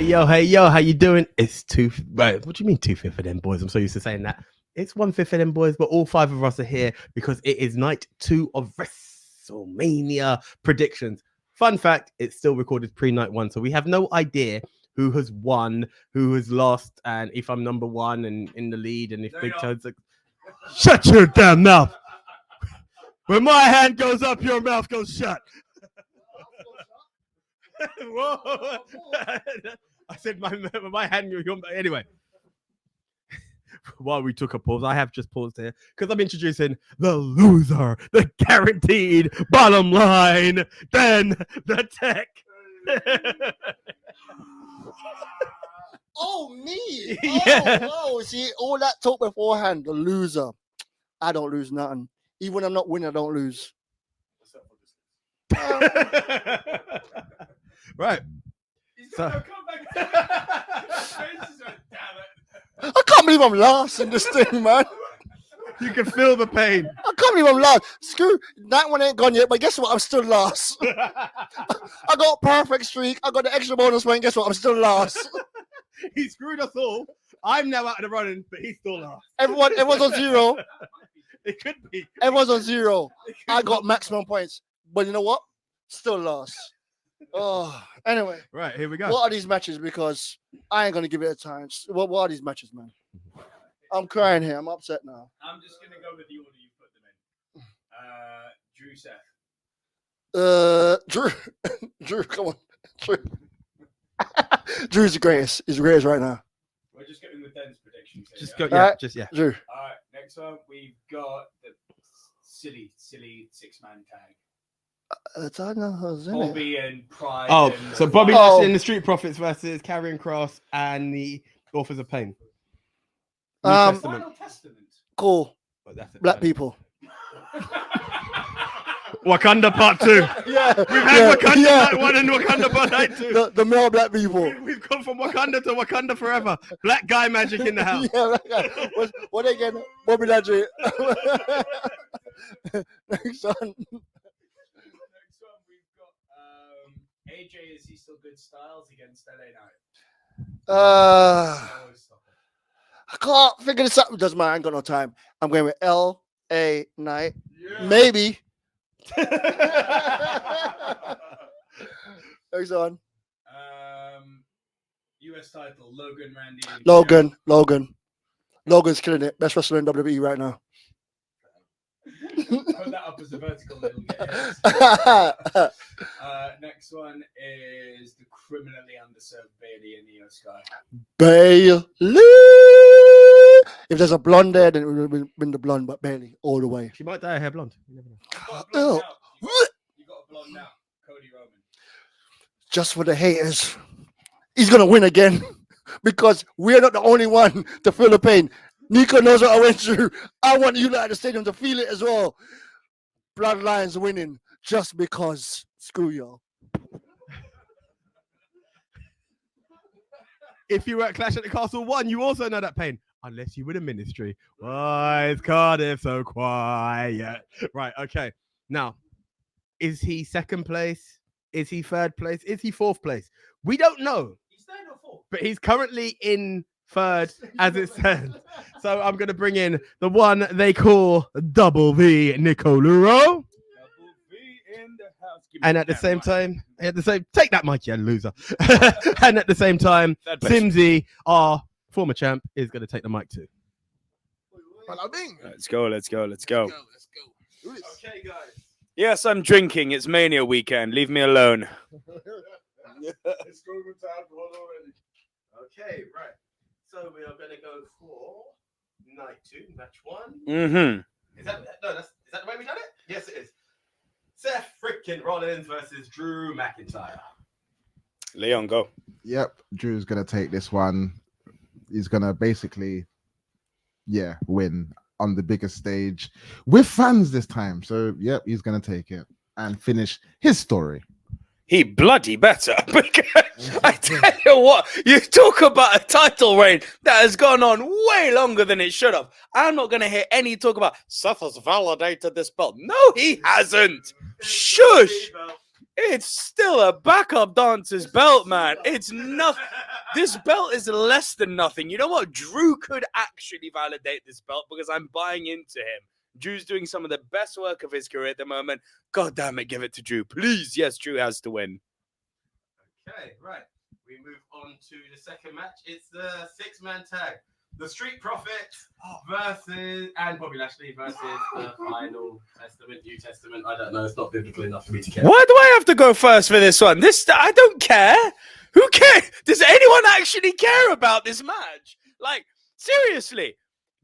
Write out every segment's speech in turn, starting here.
Hey yo, how you doing? It's right. What do you mean 2/5 of them boys? I'm so used to saying that. It's 1/5 of them boys, but all 5 of us are here because it is night 2 of WrestleMania predictions. Fun fact, it's still recorded pre-night 1, so we have no idea who has won, who has lost, and if I'm number 1 and in the lead, and if Big Toad's like, shut your damn mouth. When my hand goes up, your mouth goes shut. Whoa. I said my hand. Anyway, while we took a pause, I have just paused here because I'm introducing the loser, the guaranteed bottom line, then the tech. Oh, me? Yeah. Oh, see, all that talk beforehand, the loser. I don't lose nothing. Even when I'm not winning, I don't lose. Right. So, I can't believe I'm last in this thing, man. You can feel the pain. I can't believe I'm last. Screw, that one ain't gone yet, but guess what? I'm still last. I got a perfect streak. I got the extra bonus point. Guess what? I'm still last. He screwed us all. I'm now out of the running, but he's still last. Everyone's on 0. It could be. Everyone's on 0. I got maximum points. But you know what? Still last. Oh, anyway. Right, here we go. What are these matches? Because I ain't going to give it a time. What are these matches, man? I'm crying here. I'm upset now. I'm just going to go with the order you put them in. Drew, Seth. Drew, come on. Drew. Drew's the greatest. He's the greatest right now. We're just going with Den's predictions. Just go. go, yeah, Right. just, yeah. Drew. All right, next one, we've got the silly 6-man tag. I don't know who's in it. Bobby and Pride. Oh, and so Bobby Oh. Lashley and the Street Profits versus Karrion Kross and the Authors of Pain. New Testament. Final Testament. Cool. But that's it. Black people. Wakanda Part 2. Yeah. We've had Wakanda Night 1 and Wakanda Part Night 2. The male black people. We've gone from Wakanda to Wakanda forever. Black guy magic in the house. Yeah, what again? Bobby Lashley. Next one. Next one, we've got AJ. Is he still good? Styles against LA Knight. I can't figure this out. Doesn't matter. I ain't got no time. I'm going with LA Knight. Yeah. Maybe. Next one. US title, Logan, Randy. and Logan's killing it. Best wrestler in WWE right now. Put that up as a vertical little get. Next one is the criminally underserved Bailey and Io Sky. Bailey. If there's a blonde there, then it will win the blonde, but Bailey all the way. She might dye her hair blonde. You never know. You got a blonde now. Cody Roman. Just for the haters. He's going to win again because we're not the only one to feel the pain. Nico knows what I went through. I want you at the stadium to feel it as well. Bloodlines winning just because. Screw y'all. If you were at Clash at the Castle 1, you also know that pain. Unless you were the Ministry. Why is Cardiff so quiet? Right, okay. Now, is he second place? Is he third place? Is he fourth place? We don't know. He's third or fourth. But he's currently in third, as it says. So I'm going to bring in the one they call Double V, Nicoluro. Double V in the house. And at the same time, take that mic, you loser. And at the same time, Simsy, our former champ, is going to take the mic too. Let's go. Okay, guys. Yes, I'm drinking. It's Mania weekend. Leave me alone. It's going to time already. Okay, right. So we are going to go for night 2, match 1. Mm-hmm. Is that the way we done it? Yes, it is. Seth freaking Rollins versus Drew McIntyre. Leon, go. Yep, Drew's going to take this one. He's going to basically, win on the biggest stage with fans this time. So, yep, he's going to take it and finish his story. He bloody better. Because I tell you what, you talk about a title reign that has gone on way longer than it should have. I'm not going to hear any talk about Seth has validated this belt. No, he hasn't. Shush. It's still a backup dancer's belt, man. It's nothing. This belt is less than nothing. You know what? Drew could actually validate this belt because I'm buying into him. Drew's doing some of the best work of his career at the moment. God damn it, give it to Drew. Please. Yes, Drew has to win. Okay, right. We move on to the second match. It's the 6-man tag. The Street Profits versus and Bobby Lashley versus the Final Testament, New Testament. I don't know. It's not biblical enough for me to care. Why do I have to go first for this one? I don't care. Who cares? Does anyone actually care about this match? Like, seriously.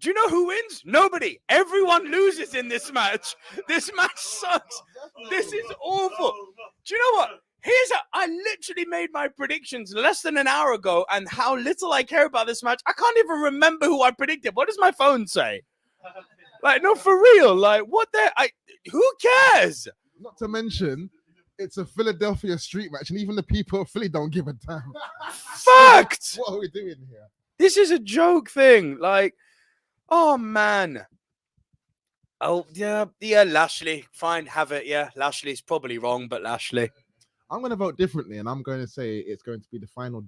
Do you know who wins? Nobody. Everyone loses in this match. This match sucks. This is awful. Do you know what? I literally made my predictions less than an hour ago, and how little I care about this match. I can't even remember who I predicted. What does my phone say? Like, no, for real. Like, what the? Who cares? Not to mention, it's a Philadelphia street match, and even the people of Philly don't give a damn. Fact. What are we doing here? This is a joke thing. Like, oh man. Oh yeah, Lashley. Fine, have it. Yeah, Lashley's probably wrong, but Lashley. I'm going to vote differently, and I'm going to say it's going to be the Final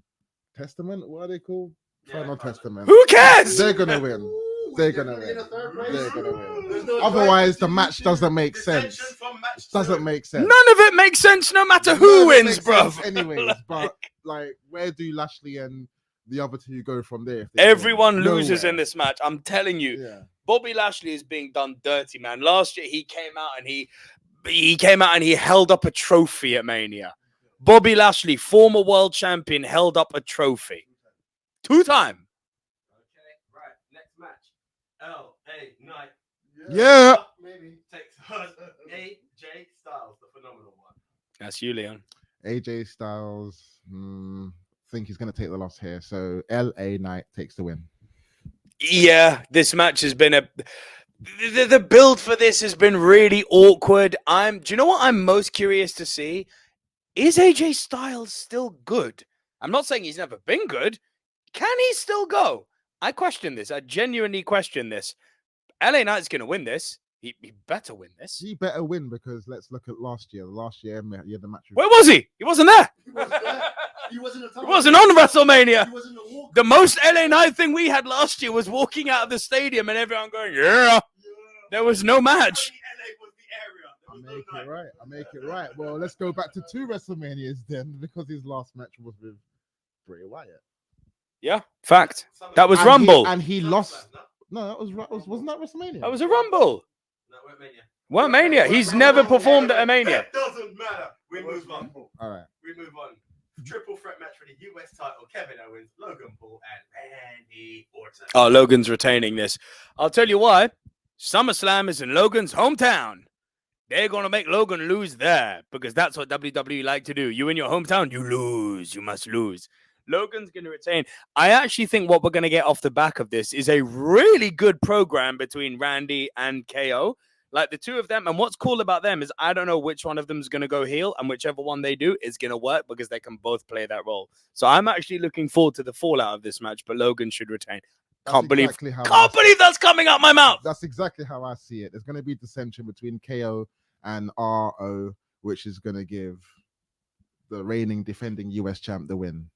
Testament. What are they called? Final Testament. Who cares? They're going to win. They're going to win. They're going to win. Otherwise, the match doesn't make sense. Doesn't make sense. None of it makes sense no matter who wins, bro. Anyways, but like, where do Lashley and the other two go from there? Everyone loses Nowhere. in this match. I'm telling you. Yeah. Bobby Lashley is being done dirty, man. Last year, he came out and he held up a trophy at Mania. Bobby Lashley, former world champion, held up a trophy. 2-time. Okay, right. Next match. LA Knight. Yeah. Maybe. Takes on AJ Styles, the phenomenal one. That's you, Leon. AJ Styles, think he's going to take the loss here. So LA Knight takes the win. Yeah, this match has been the build for this has been really awkward. Do you know what I'm most curious to see? Is AJ Styles still good? I'm not saying he's never been good. Can he still go? I question this. I genuinely question this. LA Knight's going to win this. He better win this. He better win, because let's look at last year. Last year, he had the match. Where was he? He wasn't there. He wasn't on WrestleMania. He wasn't a walk. The most LA Knight thing we had last year was walking out of the stadium and everyone going, yeah. There was no match. I make it right. Well, let's go back to 2 WrestleManias then, because his last match was with Bray Wyatt. Yeah, fact. That was And Rumble. He lost. No, wasn't that WrestleMania? That was a Rumble. No, we're Mania. What Mania? He's never performed at a Mania. It doesn't matter. We move on. All right. We move on. Triple threat match for the US title. Kevin Owens, Logan Paul, and Randy Orton. Oh, Logan's retaining this. I'll tell you why. SummerSlam is in Logan's hometown. They're going to make Logan lose there because that's what WWE like to do. You in your hometown, you lose. You must lose. Logan's going to retain. I actually think what we're going to get off the back of this is a really good program between Randy and KO. Like the two of them. And what's cool about them is I don't know which one of them is going to go heel, and whichever one they do is going to work because they can both play that role. So I'm actually looking forward to the fallout of this match, but Logan should retain. Can't believe that's coming out my mouth. That's exactly how I see it. There's going to be dissension between KO and RO, which is going to give the reigning defending US champ the win.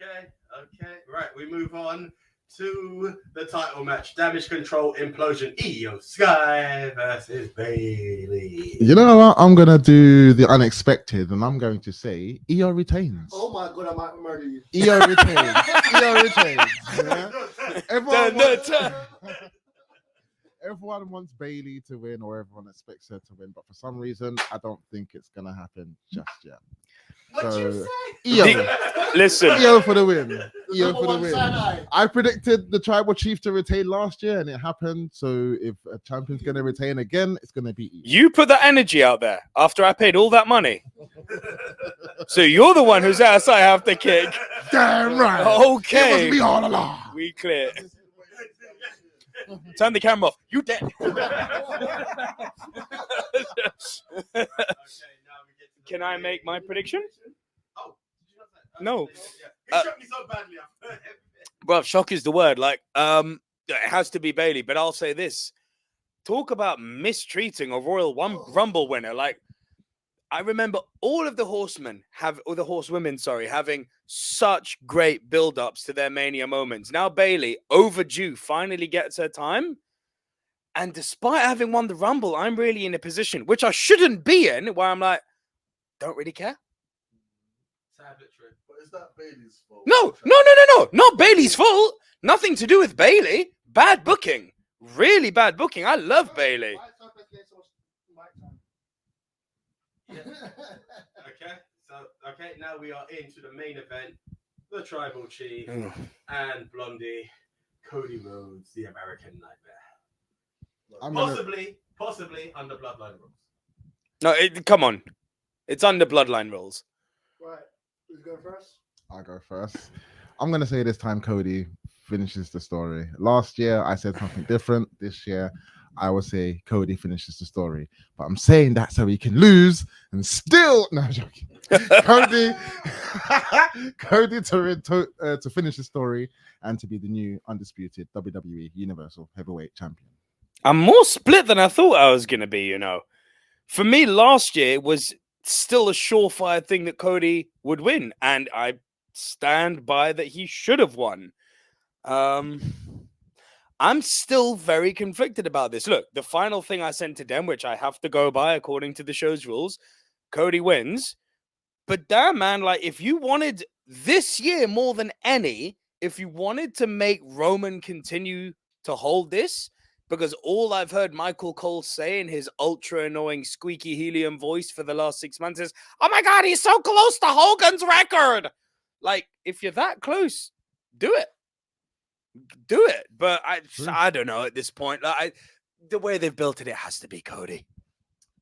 Okay, right. We move on to the title match. Damage Control Implosion. Io Sky versus Bailey. You know what? I'm going to do the unexpected, and I'm going to say Io retains. Oh my God, I might murder you. Io retains. Io retains. Yeah? Everyone wants Bailey to win, or everyone expects her to win, but for some reason, I don't think it's going to happen just yet. What'd you Io. Listen. Io for the win. Io Number for the one win. side-eye. I predicted the Tribal Chief to retain last year, and it happened. So if a champion's going to retain again, it's going to be Io. You put that energy out there after I paid all that money. So you're the one who's ass I have to kick. Damn right. Okay. It was me all along. We clear. Turn the camera off. You dead. Can I make my prediction? Oh, did you not say? No. It shook me so badly. Well, shock is the word. Like, it has to be Bailey, but I'll say this. Talk about mistreating a Royal Rumble winner. Like, I remember all of the horsemen or the horsewomen, having such great build-ups to their Mania moments. Now Bayley, overdue, finally gets her time. And despite having won the Rumble, I'm really in a position, which I shouldn't be in, where I'm like, don't really care. Sad but true. But is that Bailey's fault? No. Not Bayley's fault. Nothing to do with Bayley. Bad booking. Really bad booking. I love Bayley. Okay, now we are into the main event. The Tribal Chief and Blondie, Cody Rhodes, the American Nightmare. Possibly under Bloodline rules. No, come on. It's under Bloodline rules. Right. Who's going first? I'll go first. I'm going to say this time Cody finishes the story. Last year, I said something different. This year, I will say Cody finishes the story. But I'm saying that so he can lose and still... No, I'm joking. Cody to finish the story and to be the new undisputed WWE Universal Heavyweight Champion. I'm more split than I thought I was going to be, you know. For me, last year was still a surefire thing that Cody would win. And I stand by that he should have won. I'm still very conflicted about this. Look, the final thing I sent to them, which I have to go by according to the show's rules, Cody wins. But damn, man, like if you wanted this year more than any, if you wanted to make Roman continue to hold this, because all I've heard Michael Cole say in his ultra annoying squeaky helium voice for the last 6 months is, oh my God, he's so close to Hogan's record. Like, if you're that close, do it. Do it. But I don't know at this point. Like, the way they've built it, it has to be Cody.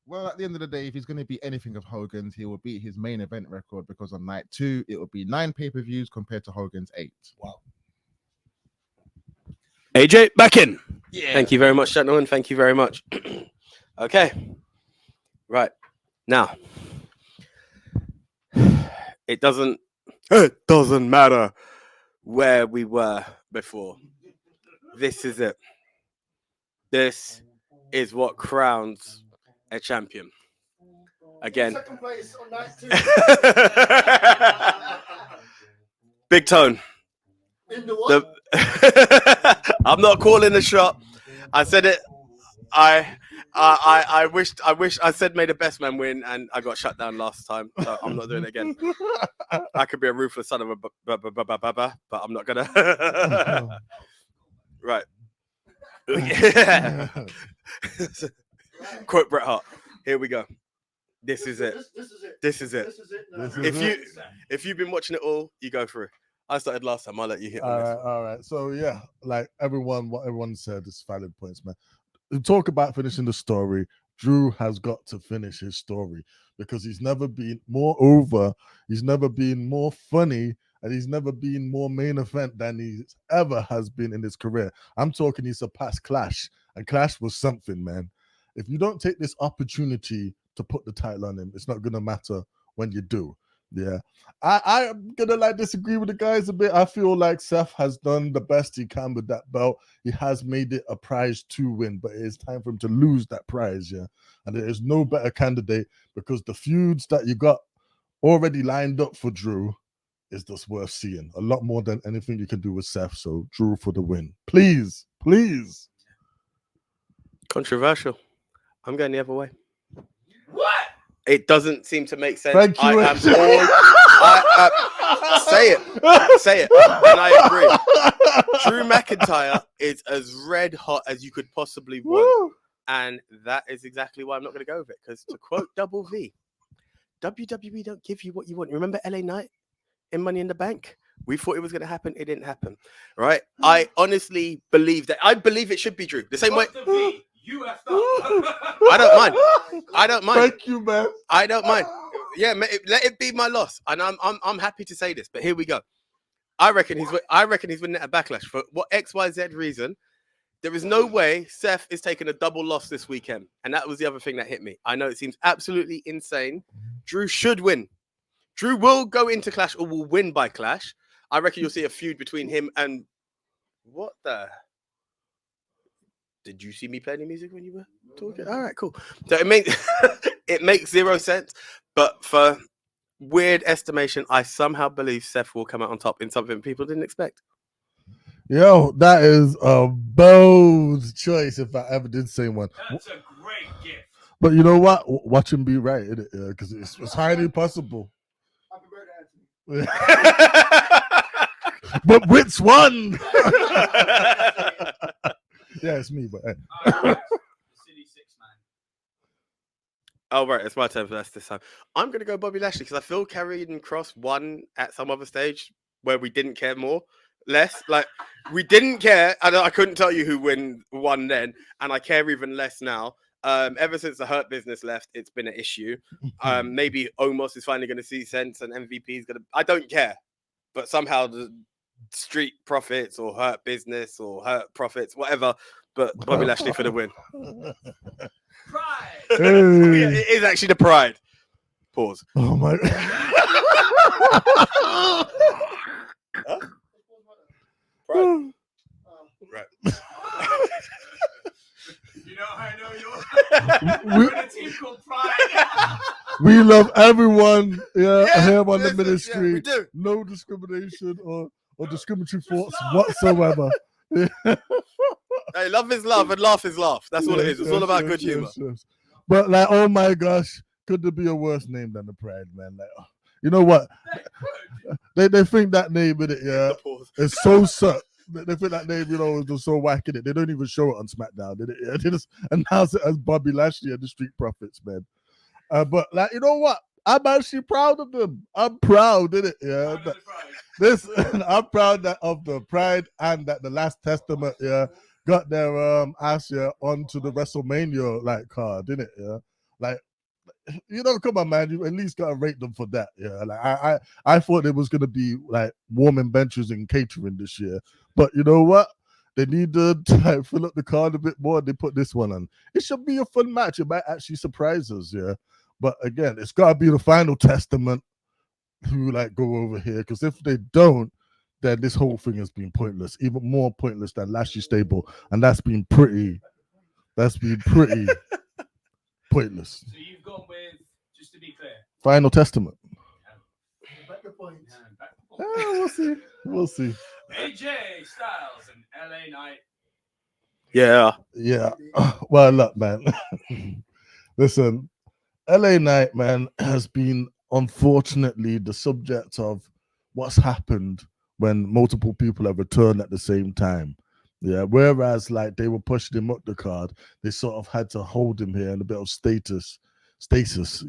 Well, at the end of the day, if he's going to be anything of Hogan's, he will beat his main event record because on night 2, it will be 9 pay-per-views compared to Hogan's 8. Wow. AJ, back in. Yeah. Thank you very much, gentlemen. Thank you very much. Okay. Right. Now, it doesn't matter where we were before. This is it. This is what crowns a champion. Again. Second place on night 2. Big Tone. In the what? I'm not calling the shot. I said it. I wish I said may the best man win, and I got shut down last time, so I'm not doing it again. I could be a ruthless son of a but I'm not gonna. Right. Yeah. Quote Bret Hart. Here we go. This is it. This is it. If you've been watching it all, you go through. I started last time. I'll let you hit on this. All right. So yeah, like what everyone said is valid points, man. To talk about finishing the story, Drew has got to finish his story because he's never been more over, he's never been more funny, and he's never been more main event than he ever has been in his career. I'm talking he surpassed Clash, and Clash was something, man. If you don't take this opportunity to put the title on him, it's not gonna matter when you do. Yeah, I'm gonna disagree with the guys a bit. I feel like Seth has done the best he can with that belt. He has made it a prize to win, but it is time for him to lose that prize. Yeah, and there is no better candidate because the feuds that you got already lined up for Drew is just worth seeing a lot more than anything you can do with Seth. So Drew for the win, please. Controversial. I'm going the other way. What? It doesn't seem to make sense. Thank you. Say it, and I agree. Drew McIntyre is as red hot as you could possibly want, Woo. and that is exactly why I'm not going to go with it. Because to quote Double V, WWE don't give you what you want. Remember LA Knight in Money in the Bank? We thought it was going to happen. It didn't happen, right? I honestly believe that. I believe it should be Drew. The same way. You effed up. I don't mind. Thank you, man. I don't mind. Yeah, let it be my loss, and I'm happy to say this. But here we go. I reckon he's winning at a Backlash for what XYZ reason. There is no way Seth is taking a double loss this weekend, and that was the other thing that hit me. I know it seems absolutely insane. Drew should win. Drew will go into Clash or will win by Clash. I reckon you'll see a feud between him and what the. Did you see me play any music when you were? talking. All right, cool. So it makes it makes zero sense, but for weird estimation, I somehow believe Seth will come out on top in something people didn't expect. Yo, that is a bold choice if I ever did say one. That's a great gift. But you know what? Watch him be right, because it's highly possible. Happy birthday, Anthony. But which one? Yeah, it's me. But hey. All right, the silly six man. Oh, right, it's my turn for this time. I'm going to go Bobby Lashley because I feel Karrion Kross won at some other stage where we didn't care less. Like, we didn't care. I couldn't tell you who won then, and I care even less now. Ever since the Hurt Business left, it's been an issue. Maybe Omos is finally going to see sense, and MVP is going to... I don't care. But somehow the Street Profits or Hurt Business or Hurt Profits, whatever, but Bobby Lashley for the win. Pride. Yeah, it is actually the Pride. Pause. Oh my! Pride. Right. You know how I know you're in a team called Pride. We love everyone. Yeah, here on the listen, ministry. yeah, we do. No discrimination or discriminatory thoughts whatsoever. Hey, love is love and laugh is laugh. That's all it is. It's all about good humor. Yes. But like, oh my gosh, could there be a worse name than the Pride, man? Like, you know what? They think that name in it, yeah, it's so suck. They think that name, is just so whack in it. They don't even show it on SmackDown, did it? Yeah, they just announce it as Bobby Lashley and the Street Profits, man. But like, you know what? I'm actually proud of them. I'm proud, did it? Yeah. I'm proud of the Pride and that the Last Testament, yeah, got their ass onto the WrestleMania card, didn't it? Yeah. Like, come on, man. You at least gotta rate them for that. Yeah. Like I thought it was gonna be like warming benches and catering this year. But you know what? They need to fill up the card a bit more. They put this one on. It should be a fun match. It might actually surprise us, yeah. But again, it's gotta be the Final Testament who go over here. Because if they don't, then this whole thing has been pointless. Even more pointless than Lashley Stable. And that's been pretty pointless. So you've gone with, just to be clear, Final Testament. Back the point. We'll see. AJ Styles and LA Knight. Yeah. Yeah. Well, look, man. Listen, LA Knight, man, has been unfortunately the subject of what's happened when multiple people have returned at the same time. Yeah. Whereas they were pushing him up the card, they sort of had to hold him here in a bit of stasis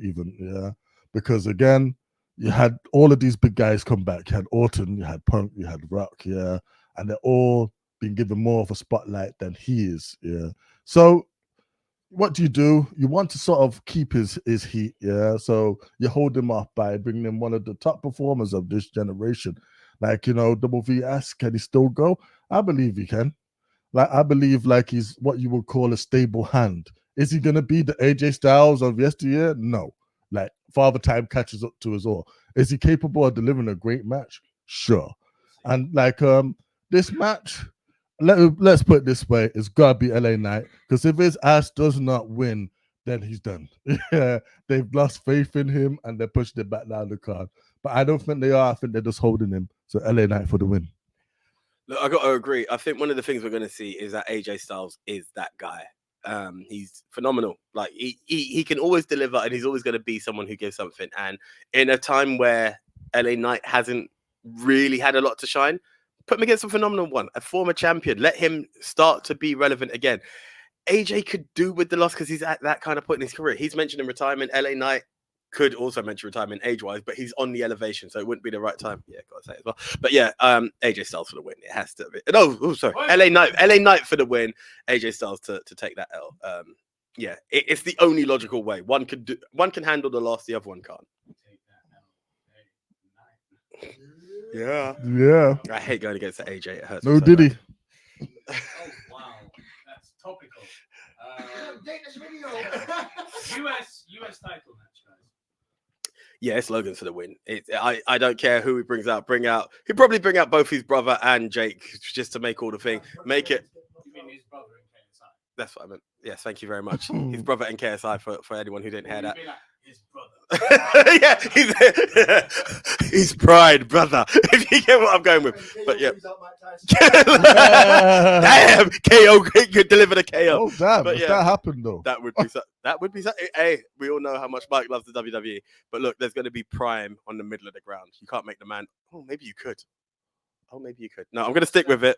even. Yeah. Because again, you had all of these big guys come back. You had Orton, you had Punk, you had Rock, yeah, and they're all being given more of a spotlight than he is, yeah. So what do? You want to sort of keep his heat, yeah. So you hold him off by bringing in one of the top performers of this generation. Double V asked, can he still go? I believe he can. I believe he's what you would call a stable hand. Is he gonna be the AJ Styles of yesteryear? No. Father Time catches up to us all. Is he capable of delivering a great match? Sure. And this match, let's put it this way, it's gotta be LA Knight. Because if his ass does not win, then he's done. Yeah, they've lost faith in him and they're pushing it back down the card. But I don't think they are. I think they're just holding him. So LA Knight for the win. Look, I got to agree. I think one of the things we're going to see is that AJ Styles is that guy. He's phenomenal. He can always deliver, and he's always going to be someone who gives something. And in a time where LA Knight hasn't really had a lot to shine, put him against a phenomenal one, a former champion. Let him start to be relevant again. AJ could do with the loss because he's at that kind of point in his career. He's mentioned in retirement. LA Knight could also mention retirement age-wise, but he's on the elevation, so it wouldn't be the right time. Yeah, gotta say it as well. But yeah, AJ Styles for the win. It has to be. No, sorry. LA Knight for the win. AJ Styles to take that L. Yeah, it's the only logical way. One can handle the loss, the other one can't. Yeah. I hate going against the AJ. It hurts. No, did he? Oh wow, that's topical. US title match, guys. Yeah, it's Logan for the win. I don't care who he brings out. He'll probably bring out both his brother and Jake just to make all the thing. Make it. You mean his brother in KSI? That's what I meant. Yes, thank you very much. His brother and KSI for anyone who didn't hear that. You'd be like, his brother. Yeah, he's pride, brother. If you get what I'm going with. But yeah. Damn, KO could deliver the KO. Oh damn! But If yeah. that happened though, That would be that would be. Hey, we all know how much Mike loves the WWE. But look, there's going to be Prime on the middle of the ground. You can't make the man. Oh, maybe you could. Oh, maybe you could. No, I'm going to stick with it.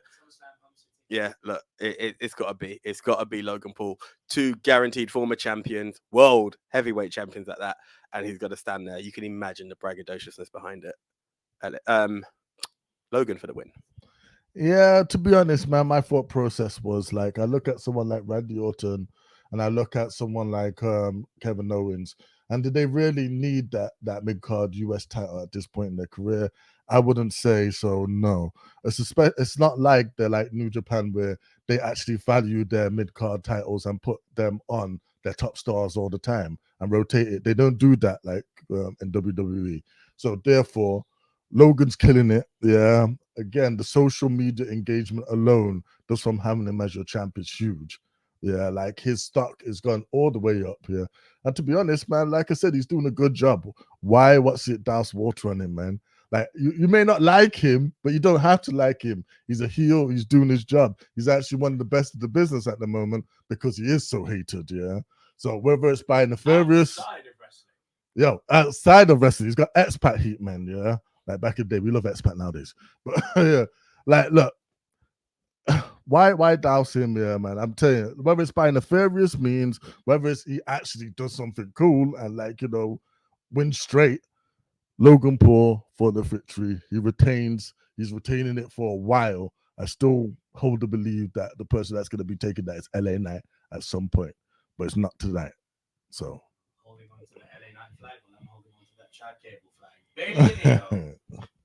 Yeah, look, it's got to be. It's got to be Logan Paul. 2 guaranteed former champions, world heavyweight champions at that. And he's got to stand there. You can imagine the braggadociousness behind it. Logan for the win. yeah. To be honest, man, my thought process was like I look at someone like Randy Orton, and I look at someone like Kevin Owens, and did they really need that mid card US title at this point in their career? I wouldn't say so. No, it's not like they're like New Japan where they actually value their mid card titles and put them on their top stars all the time and rotate it. They don't do that like in WWE. So therefore, Logan's killing it. Yeah. Again, the social media engagement alone just from having him as your champ is huge. Yeah, like his stock is gone all the way up here. And to be honest, man, like I said, he's doing a good job. Why? What's it? Douse water on him, man. Like you may not like him, but you don't have to like him. He's a heel. He's doing his job. He's actually one of the best of the business at the moment because he is so hated. Yeah. So whether it's by nefarious, outside of wrestling, he's got expat heat, man. Yeah. Like back in the day, we love expat nowadays. But yeah, like look, why douse him? Yeah, man. I'm telling you, whether it's by nefarious means, whether it's he actually does something cool and like win straight. Logan Paul for the victory. He's retaining it for a while. I still hold to believe that the person that's going to be taking that is LA Knight at some point, but it's not tonight. So Holding on to the LA Knight flag, and I'm holding on to that Chad Cable flag. Baby,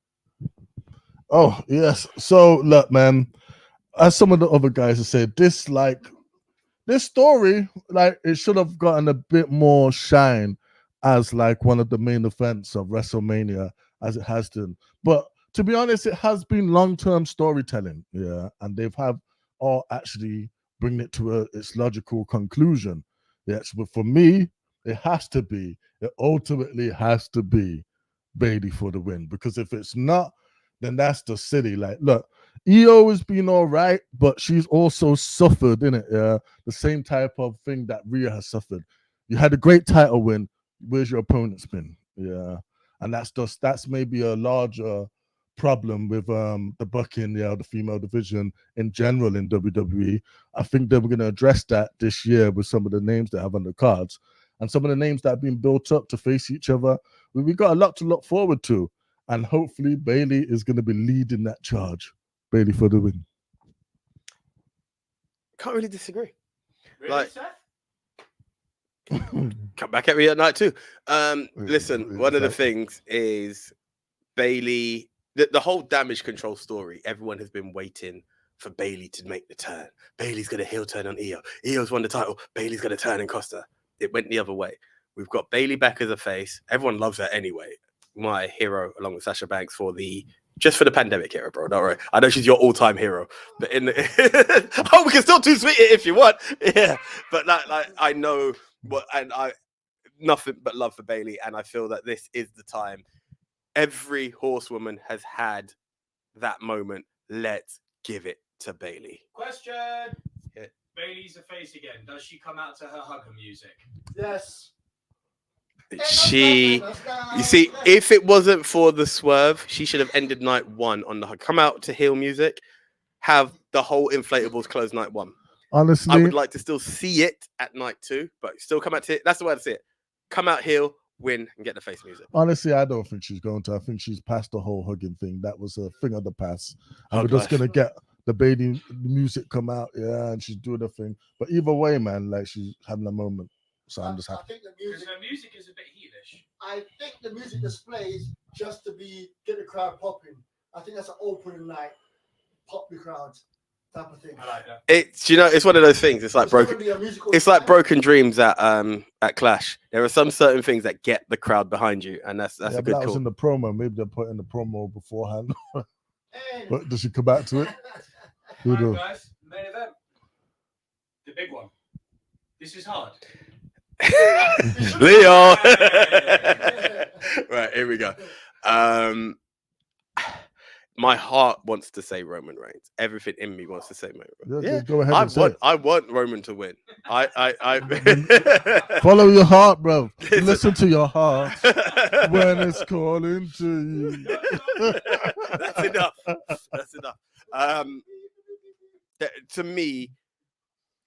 oh yes. So look, man, as some of the other guys have said, this story, like it should have gotten a bit more shine as like one of the main events of WrestleMania as it has done. But to be honest, it has been long-term storytelling, yeah, and they've all actually bring it to its logical conclusion. Yes, but for me, it ultimately has to be Bayley for the win, because if it's not, then that's the silly. Like, look, EO has been all right, but she's also suffered, innit? Yeah, the same type of thing that Rhea has suffered. You had a great title win. Where's your opponent's been? Yeah, and that's maybe a larger problem with the booking, the female division in general in WWE. I think they were going to address that this year with some of the names they have on the cards and some of the names that have been built up to face each other. We got a lot to look forward to, and hopefully Bayley is going to be leading that charge. Bayley for the win. Can't really disagree. Really, Like, Seth? come back at me at night too. Listen, one of the things is Bayley, the whole damage control story. Everyone has been waiting for Bayley to make the turn. Bayley's going to heel turn on Io. Io's won the title. Bayley's going to turn and cost her. It went the other way. We've got Bayley back as a face. Everyone loves her anyway. My hero, along with Sasha Banks, for the pandemic hero, bro. Don't worry. I know she's your all-time hero, but in the we can still too sweet it if you want. Yeah, but like I know what, and I nothing but love for Bayley, and I feel that this is the time. Every horsewoman has had that moment. Let's give it to Bayley. Question. Yeah. Bayley's a face again. Does she come out to her hugger music? Yes. You see, if it wasn't for the swerve, she should have ended night 1 on the hug. Come out to heel music, have the whole inflatables close night 1. Honestly, I would like to still see it at night 2, but still come out to it. That's the way I see it. Come out heel, win, and get the face music. honestly, I don't think she's going to. I think she's past the whole hugging thing. That was a thing of the past. And Hug we're just life. going to get the Bayley music come out, yeah, and she's doing the thing. But either way, man, like she's having a moment. So I'm just I happy. think the Because music. her music is a bit heelish. I think the music displays just to get the crowd popping. I think that's an opening night, pop the crowd type of thing. I like that. It's one of those things. It's like It's not broken. gonna be a musical It's like night. broken dreams at Clash. There are some certain things that get the crowd behind you, and that's Yeah, a but good that was call. in the promo. Maybe they're putting the promo beforehand. And- But does she come back to it? Who Right, knows? guys, main event. The big one. This is hard. Leo. Right, here we go. My heart wants to say Roman Reigns. Everything in me wants to say Roman Reigns. Yeah, Yeah, just go ahead and say it. I want Roman to win. I Follow your heart, bro. Listen to your heart when it's calling to you. That's enough. That's enough. To me,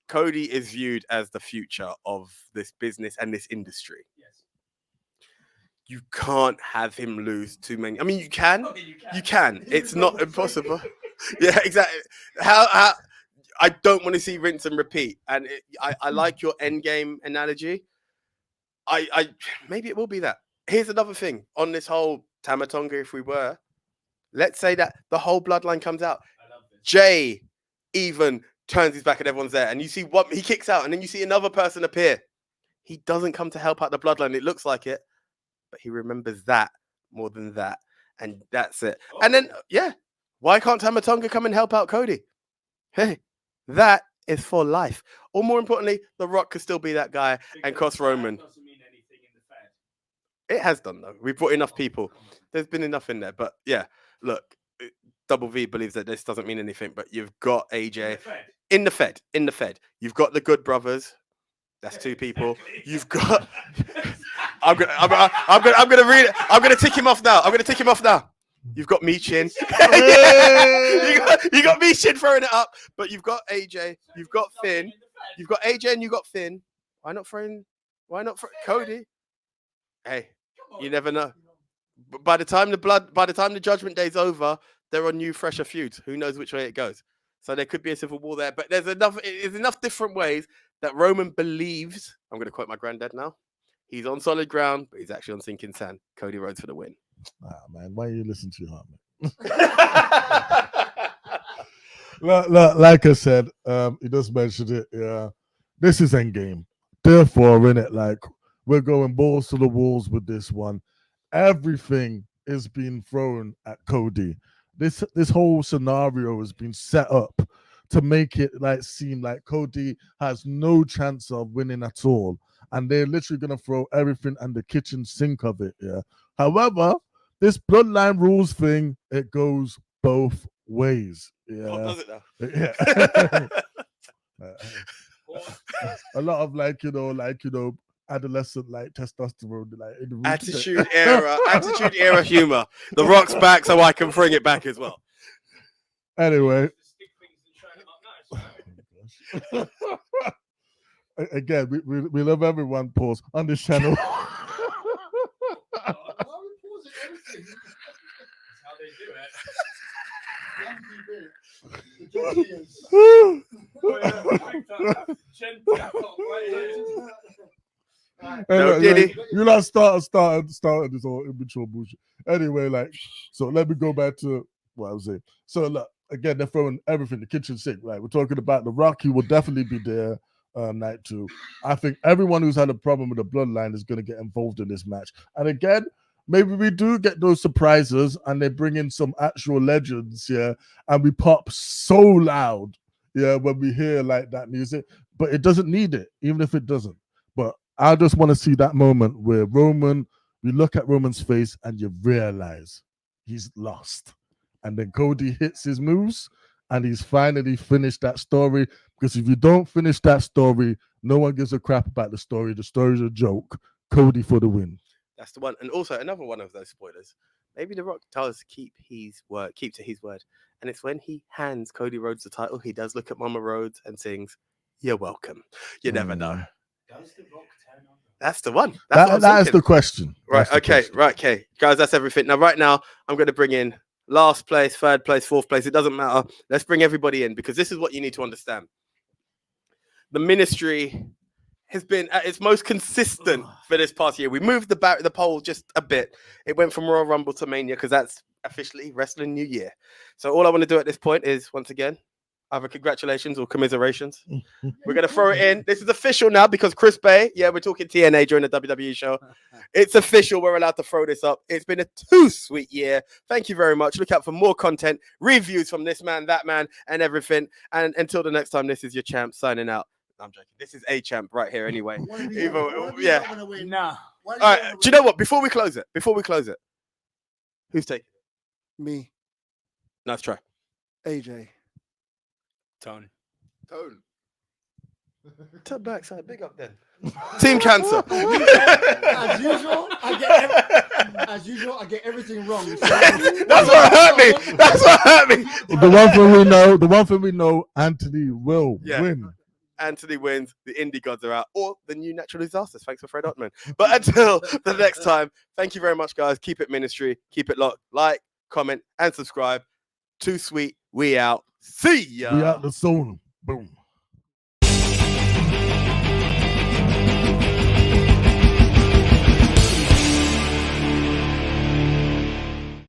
Cody is viewed as the future of this business and this industry. Yes. You can't have him lose too many. I mean, you can. Okay, You can. It's not impossible. Yeah, exactly. How I don't want to see rinse and repeat. And I like your end game analogy. I maybe it will be that. Here's another thing on this whole Tamatonga. If we were, let's say that the whole bloodline comes out. I love this. Jay even turns his back and everyone's there, and you see what he kicks out, and then you see another person appear. He doesn't come to help out the bloodline. It looks like it, but he remembers that more than that, and that's it. And then, yeah, why can't Tamatonga come and help out Cody? Hey, that is for life. Or more importantly, The Rock could still be that guy and cross Roman. Doesn't mean anything in the Fed. It has done though. We've brought enough people. There's been enough in there, but yeah, look. Double V believes that this doesn't mean anything, but you've got AJ in the Fed. You've got the Good Brothers. That's two people. You've got. I'm gonna read it. I'm gonna tick him off now. You've got Michin. you got Michin throwing it up, but you've got AJ. You've got Finn. You've got AJ and you got Finn. Why not throw Cody? Hey, you never know. By the time the Judgment Day's over, there are new, fresher feuds. Who knows which way it goes? So there could be a civil war there. But there's enough different ways that Roman believes. I'm going to quote my granddad now. He's on solid ground, but he's actually on sinking sand. Cody Rhodes for the win. Ah, man, why you listen to your heart, man? Like I said, he just mentioned it. Yeah, this is Endgame. Therefore, in it, like we're going balls to the walls with this one. Everything is being thrown at Cody. This whole scenario has been set up to make it like seem like Cody has no chance of winning at all, and they're literally gonna throw everything and the kitchen sink of it. Yeah. However, this bloodline rules thing, it goes both ways. Yeah. Oh, does it now? A lot of like adolescent like testosterone like in the room. Attitude era humor. The Rock's back, so I can bring it back as well. Anyway, again, we love everyone. Pause on this channel. Anyway, you not started this all immature bullshit. Anyway, like, so let me go back to what I was saying. So look, again, they're throwing everything, the kitchen sink, right? We're talking about The Rock. He will definitely be there night 2. I think everyone who's had a problem with the bloodline is going to get involved in this match. And again, maybe we do get those surprises and they bring in some actual legends, yeah, and we pop so loud, yeah, when we hear like that music, but it doesn't need it, even if it doesn't. But I just want to see that moment where we look at Roman's face and you realize he's lost. And then Cody hits his moves and he's finally finished that story. Because if you don't finish that story, no one gives a crap about the story. The story's a joke. Cody for the win. That's the one. And also another one of those spoilers. Maybe The Rock does keep to his word. And it's when he hands Cody Rhodes the title, he does look at Mama Rhodes and sings, "You're welcome." You never know. Does The Rock turn on? That's the one. That is the question. Right. Okay. Right. Okay. Guys, that's everything. Now, right now, I'm going to bring in last place, third place, fourth place. It doesn't matter. Let's bring everybody in because this is what you need to understand. The ministry has been at its most consistent for this past year. We moved the poll just a bit. It went from Royal Rumble to Mania because that's officially Wrestling New Year. So all I want to do at this point is, once again, either congratulations or commiserations. We're going to throw it in. This is official now because Chris Bay, yeah, we're talking TNA during the WWE show. It's official. We're allowed to throw this up. It's been a too sweet year. Thank you very much. Look out for more content, reviews from this man, that man, and everything. And until the next time, this is your champ signing out. I'm joking. This is a champ right here anyway. One of these- Either- one of these yeah. not gonna win. Nah. One of All these right. not Do you gonna know what? Before we close it, who's taking? win. Me, Nice try. AJ. Tone. Tone. Tap backside. Big up then. Team Cancer. As usual, I get everything wrong. That's what hurt me. That's what hurt me. The one thing we know, Anthony will Yeah. win. Anthony wins. The indie gods are out, or the new natural disasters. Thanks for Fred Ottman. But until the next time, thank you very much, guys. Keep it ministry. Keep it locked. Like, comment, and subscribe. Too sweet. We out. See ya. We out the zone. Boom.